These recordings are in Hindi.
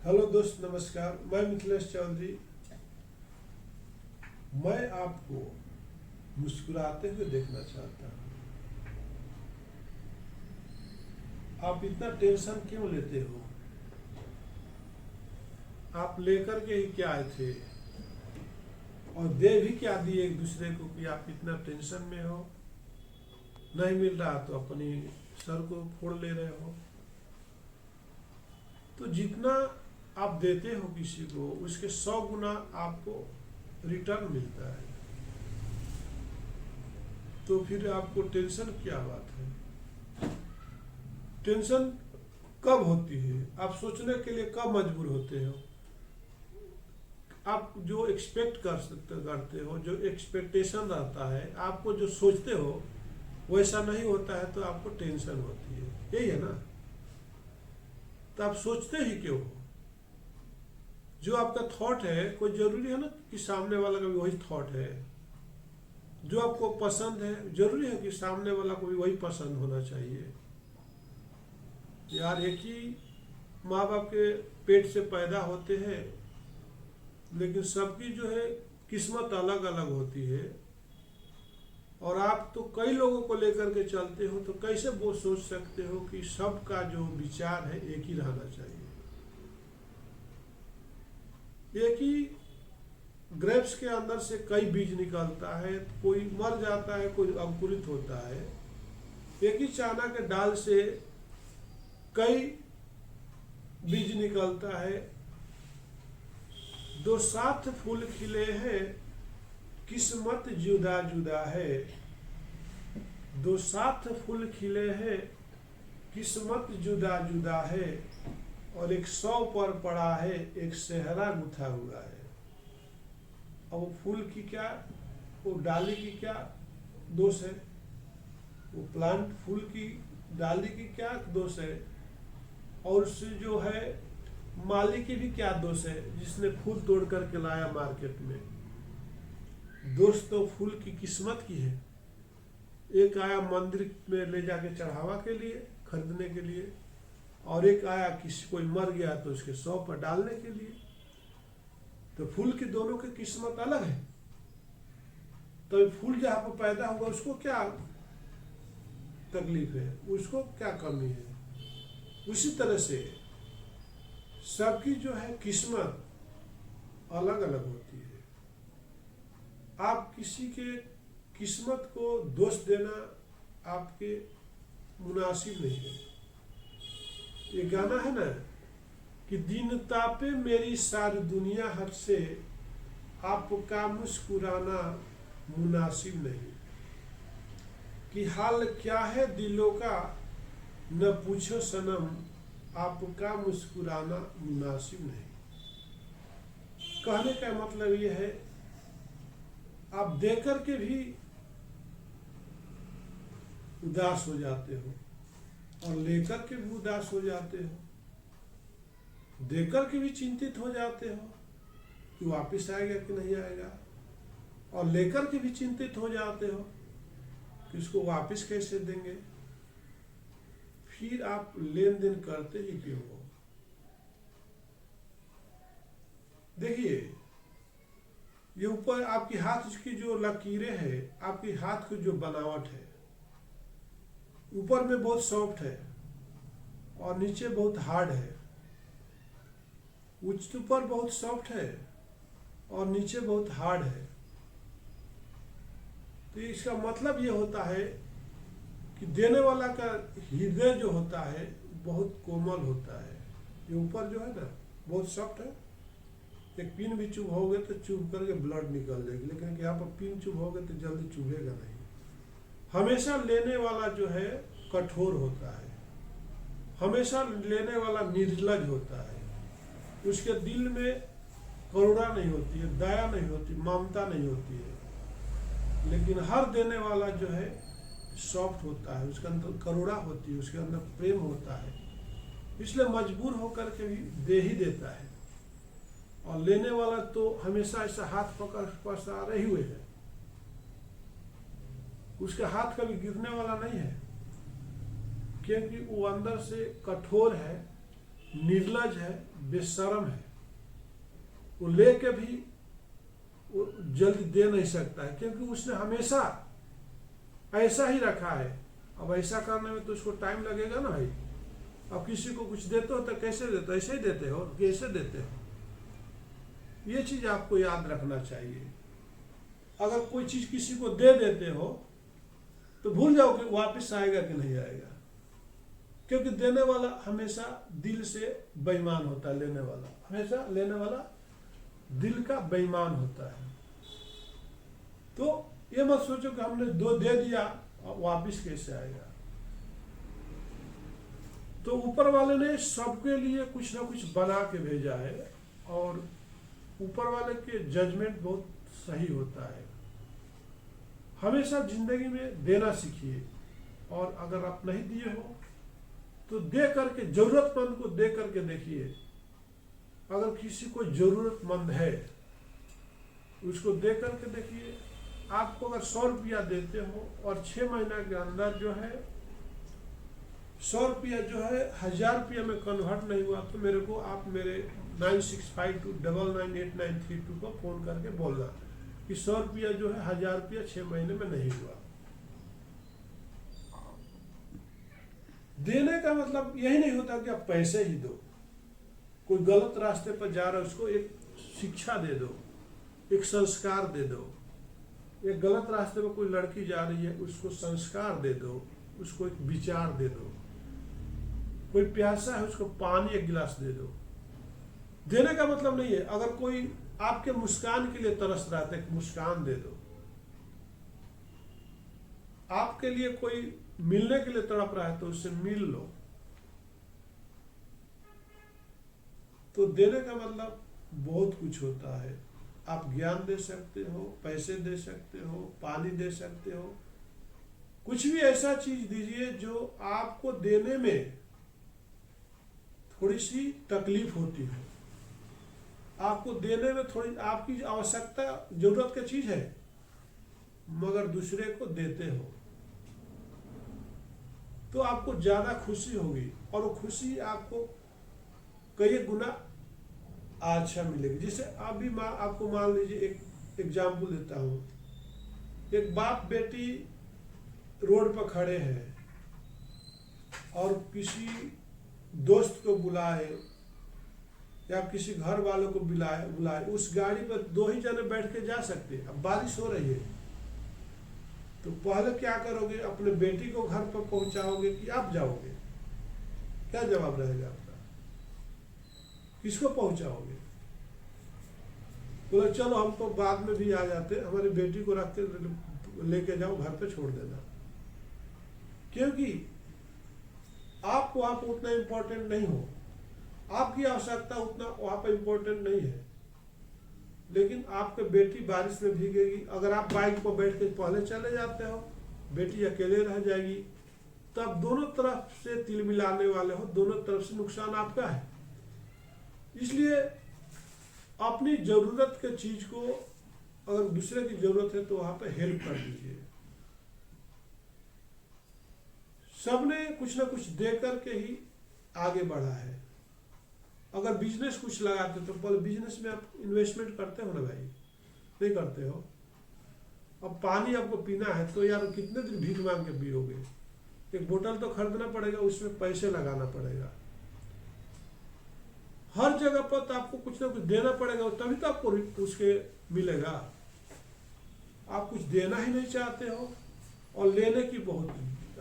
हेलो दोस्त, नमस्कार। मैं मिथिलेश चौधरी। मैं आपको मुस्कुराते हुए देखना चाहता हूँ। आप इतना टेंशन क्यों लेते हो? आप लेकर के ही क्या आए थे और दे भी क्या दिए एक दूसरे को कि आप इतना टेंशन में हो? नहीं मिल रहा तो अपनी सर को फोड़ ले रहे हो। तो जितना आप देते हो किसी को, उसके 100 गुना आपको रिटर्न मिलता है। तो फिर आपको टेंशन क्या बात है? टेंशन कब होती है? आप सोचने के लिए कब मजबूर होते हो? आप जो एक्सपेक्ट करते हो, जो एक्सपेक्टेशन रहता है, आपको जो सोचते हो वैसा नहीं होता है तो आपको टेंशन होती है। यही है ना? तो आप सोचते ही क्यों हो? जो आपका थॉट है, कोई जरूरी है ना कि सामने वाला का भी वही थॉट है? जो आपको पसंद है, जरूरी है कि सामने वाला को भी वही पसंद होना चाहिए? यार, एक ही माँ बाप के पेट से पैदा होते हैं, लेकिन सबकी जो है किस्मत अलग अलग होती है। और आप तो कई लोगों को लेकर के चलते हो, तो कैसे वो सोच सकते हो कि सबका जो विचार है एक ही रहना चाहिए? एक ही ग्रेप्स के अंदर से कई बीज निकलता है, कोई मर जाता है, कोई अंकुरित होता है। एक ही चाना के डाल से कई बीज निकलता है। दो साथ फूल खिले हैं, किस्मत जुदा जुदा है। दो साथ फूल खिले हैं, किस्मत जुदा जुदा है। और एक 100 पर पड़ा है, एक सेहरा गुथा हुआ है। अब वो फूल की क्या, वो डाली की क्या दोष है? वो प्लांट फूल की डाली की क्या दोष है? और उससे जो है माली की भी क्या दोष है, जिसने फूल तोड़ करके लाया मार्केट में? दोष तो फूल की किस्मत की है। एक आया मंदिर में ले जाके चढ़ावा के लिए, खरीदने के लिए, और एक आया किसी कोई मर गया तो उसके 100 पर डालने के लिए। तो फूल की दोनों की किस्मत अलग है। तो फूल जहां पर पैदा होगा उसको क्या तकलीफ है, उसको क्या कमी है? उसी तरह से सबकी जो है किस्मत अलग अलग होती है। आप किसी के किस्मत को दोष देना आपके मुनासिब नहीं है। ये गाना है ना कि दिन तापे मेरी सारी दुनिया हद से, आपका मुस्कुराना मुनासिब नहीं। कि हाल क्या है दिलों का, न पूछो सनम, आपका मुस्कुराना मुनासिब नहीं। कहने का मतलब यह है, आप देकर के भी उदास हो जाते हो और लेकर के भी उदास हो जाते हो। देकर के भी चिंतित हो जाते हो कि वापस आएगा कि नहीं आएगा, और लेकर के भी चिंतित हो जाते हो कि इसको वापस कैसे देंगे। फिर आप लेन देन करते ही क्यों हो? देखिए, ये ऊपर आपकी हाथ की जो लकीरें हैं, आपकी हाथ की जो बनावट है, ऊपर में बहुत सॉफ्ट है और नीचे बहुत हार्ड है। ऊपर बहुत सॉफ्ट है और नीचे बहुत हार्ड है। तो इसका मतलब ये होता है कि देने वाला का हृदय जो होता है बहुत कोमल होता है। ये ऊपर जो है ना बहुत सॉफ्ट है। एक पिन भी चुभोगे तो चुभ करके ब्लड निकल जाएगी, लेकिन यहाँ पर पिन चुभोगे तो जल्दी चुभेगा नहीं। हमेशा लेने वाला जो है कठोर होता है, हमेशा लेने वाला निर्लज होता है। उसके दिल में करुणा नहीं होती है, दया नहीं होती, ममता नहीं होती है। लेकिन हर देने वाला जो है सॉफ्ट होता है, उसके अंदर करुणा होती है, उसके अंदर प्रेम होता है। इसलिए मजबूर होकर के भी दे ही देता है। और लेने वाला तो हमेशा ऐसा हाथ पकड़ पसारे हुए है, उसका हाथ कभी गिरने वाला नहीं है, क्योंकि वो अंदर से कठोर है, निर्लज है, बेशर्म है, वो लेके भी वो जल्दी दे नहीं सकता है, क्योंकि उसने हमेशा ऐसा ही रखा है। अब ऐसा करने में तो उसको टाइम लगेगा ना भाई। अब किसी को कुछ देते हो तो कैसे देते हो? ऐसे ही देते हो, कैसे देते हो? ये चीज आपको याद रखना चाहिए। अगर कोई चीज किसी को दे देते हो तो भूल जाओ कि वापस आएगा कि नहीं आएगा, क्योंकि देने वाला हमेशा दिल से बेईमान होता है। लेने वाला हमेशा, लेने वाला दिल का बेईमान होता है। तो ये मत सोचो कि हमने दो दे दिया वापिस कैसे आएगा। तो ऊपर वाले ने सबके लिए कुछ ना कुछ बना के भेजा है, और ऊपर वाले के जजमेंट बहुत सही होता है। हमेशा जिंदगी में देना सीखिए, और अगर आप नहीं दिए हो तो दे करके, जरूरतमंद को दे करके देखिए। अगर किसी को जरूरतमंद है उसको दे करके देखिए। आपको अगर 100 रुपया देते हो और 6 महीना के अंदर जो है 100 रुपया जो है 1000 रुपया में कन्वर्ट नहीं हुआ, तो मेरे को आप मेरे 9652998932 को फोन करके बोलना कि 100 रुपया जो है 1000 रुपया 6 महीने में नहीं हुआ। देने का मतलब यही नहीं होता कि आप पैसे ही दो। कोई गलत रास्ते पर जा रहा है उसको एक शिक्षा दे दो, एक संस्कार दे दो। एक गलत रास्ते पर कोई लड़की जा रही है उसको संस्कार दे दो, उसको एक विचार दे दो। कोई प्यासा है उसको पानी एक गिलास दे दो। देने का मतलब नहीं है, अगर कोई आपके मुस्कान के लिए तरस रहा है एक मुस्कान दे दो। आपके लिए कोई मिलने के लिए तड़प रहा है तो उससे मिल लो। तो देने का मतलब बहुत कुछ होता है। आप ज्ञान दे सकते हो, पैसे दे सकते हो, पानी दे सकते हो, कुछ भी ऐसा चीज दीजिए जो आपको देने में थोड़ी सी तकलीफ होती है, आपको देने में थोड़ी आपकी आवश्यकता जरूरत की चीज है, मगर दूसरे को देते हो तो आपको ज्यादा खुशी होगी, और वो खुशी आपको कई गुना अच्छा मिलेगी। जैसे अभी आपको मान लीजिए एक एग्जाम्पल देता हूँ। एक बाप बेटी रोड पर खड़े हैं और किसी दोस्त को बुलाए या किसी घर वालों को बुलाए, उस गाड़ी पर 2 ही जने बैठ के जा सकते। अब बारिश हो रही है तो पहले क्या करोगे? अपने बेटी को घर पर पहुंचाओगे कि आप जाओगे? क्या जवाब रहेगा आपका? किसको पहुंचाओगे? बोले चलो हम तो बाद में भी आ जाते, हमारी बेटी को रख के लेके जाओ, घर पे छोड़ देना। क्योंकि आप वहां पर उतना इंपॉर्टेंट नहीं हो, आपकी आवश्यकता उतना वहां पर इंपॉर्टेंट नहीं है। लेकिन आपके बेटी बारिश में भीगेगी, अगर आप बाइक पर बैठ के पहले चले जाते हो, बेटी अकेले रह जाएगी, तब दोनों तरफ से तिल मिलाने वाले हो, दोनों तरफ से नुकसान आपका है। इसलिए अपनी जरूरत के चीज को, अगर दूसरे की जरूरत है तो वहां पे हेल्प कर दीजिए। सबने कुछ ना कुछ दे करके ही आगे बढ़ा है। अगर बिजनेस कुछ लगाते तो पहले बिजनेस में आप इन्वेस्टमेंट करते हो ना भाई? नहीं करते हो। अब पानी आपको पीना है तो यार कितने दिन भीख मांग के पियोगे? एक बोतल तो खरीदना पड़ेगा, उसमें पैसे लगाना पड़ेगा। हर जगह पर तो आपको कुछ ना कुछ देना पड़ेगा, तभी तो आपको उसके मिलेगा। आप कुछ देना ही नहीं चाहते हो और लेने की बहुत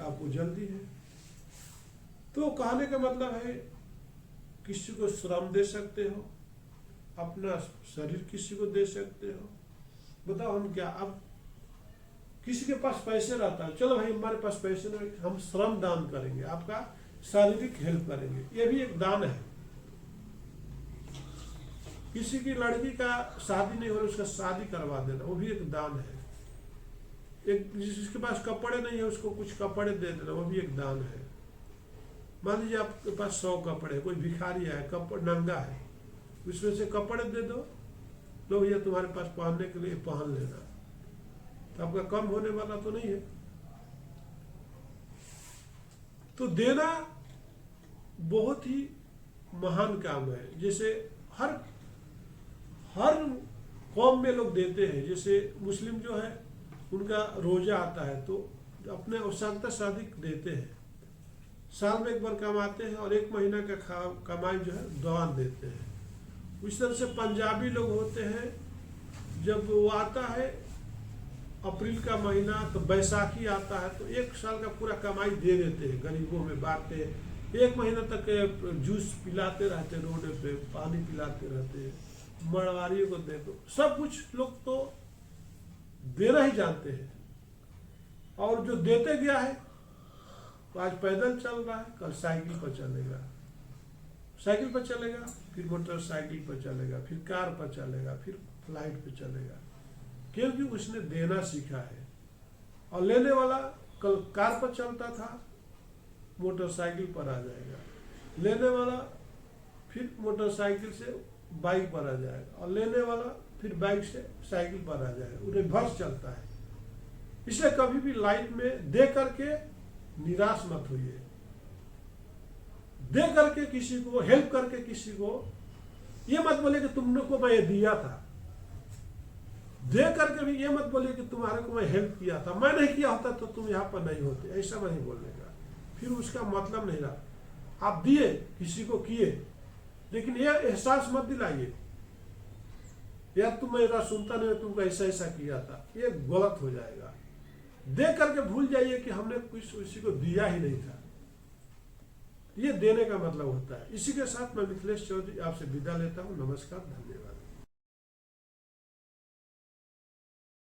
आपको जल्दी है। तो कहने का मतलब है किसी को श्रम दे सकते हो, अपना शरीर किसी को दे सकते हो। बताओ हम क्या, अब किसी के पास पैसे रहता है, चलो भाई हमारे पास पैसे नहीं, हम श्रम दान करेंगे, आपका शारीरिक हेल्प करेंगे, ये भी एक दान है। किसी की लड़की का शादी नहीं हो रहा, उसका शादी करवा देना, वो भी एक दान है। एक जिसके पास कपड़े नहीं है उसको कुछ कपड़े दे देना, वो भी एक दान है। मान लीजिए आपके पास 100 कपड़े, कोई भिखारी है, कपड़े नंगा है, उसमें से कपड़े दे दो, लो भैया तुम्हारे पास पहनने के लिए पहन लेना, तो आपका कम होने वाला तो नहीं है। तो देना बहुत ही महान काम है। जैसे हर कौम में लोग देते हैं। जैसे मुस्लिम जो है उनका रोजा आता है तो अपने आवश्यकता से अधिक देते हैं, साल में एक बार कमाते हैं और 1 महीना का कमाई जो है दान देते हैं। इस तरह से पंजाबी लोग होते हैं, जब वो आता है अप्रैल का महीना तो बैसाखी आता है तो 1 साल का पूरा कमाई दे देते हैं, गरीबों में बांटते हैं। 1 महीना तक जूस पिलाते रहते, रोड पे पानी पिलाते रहते, मरवारियों को दे दो, सब कुछ लोग तो देना ही जानते हैं। और जो देते गया है तो आज पैदल चल रहा है, कल साइकिल पर चलेगा, साइकिल पर चलेगा, फिर मोटरसाइकिल पर चलेगा, फिर कार पर चलेगा, फिर फ्लाइट पर चलेगा, क्योंकि उसने देना सीखा है। और लेने वाला कल कार पर चलता था, मोटरसाइकिल पर आ जाएगा, लेने वाला फिर मोटरसाइकिल से बाइक पर आ जाएगा, और लेने वाला फिर बाइक से साइकिल पर आ जाएगा। उन्हें रिवर्स चलता है। इसलिए कभी भी लाइफ में दे करके निराश मत होइए। दे करके किसी को हेल्प करके किसी को, ये मत बोले कि तुमने को मैं ये दिया था। दे करके भी ये मत बोले कि तुम्हारे को मैं हेल्प किया था, मैं नहीं किया होता तो तुम यहाँ पर नहीं होते, ऐसा नहीं बोलेगा, फिर उसका मतलब नहीं रहा। आप दिए, किसी को किए, लेकिन ये एहसास मत दिलाइए यार तुम मेरा सुनता नहीं, तुमको ऐसा ऐसा किया था, ये गलत हो जाएगा। दे करके भूल जाइए कि हमने कुछ किसी को दिया ही नहीं था, ये देने का मतलब होता है। इसी के साथ मैं मिथिलेश चौधरी आपसे विदा लेता हूँ। नमस्कार, धन्यवाद।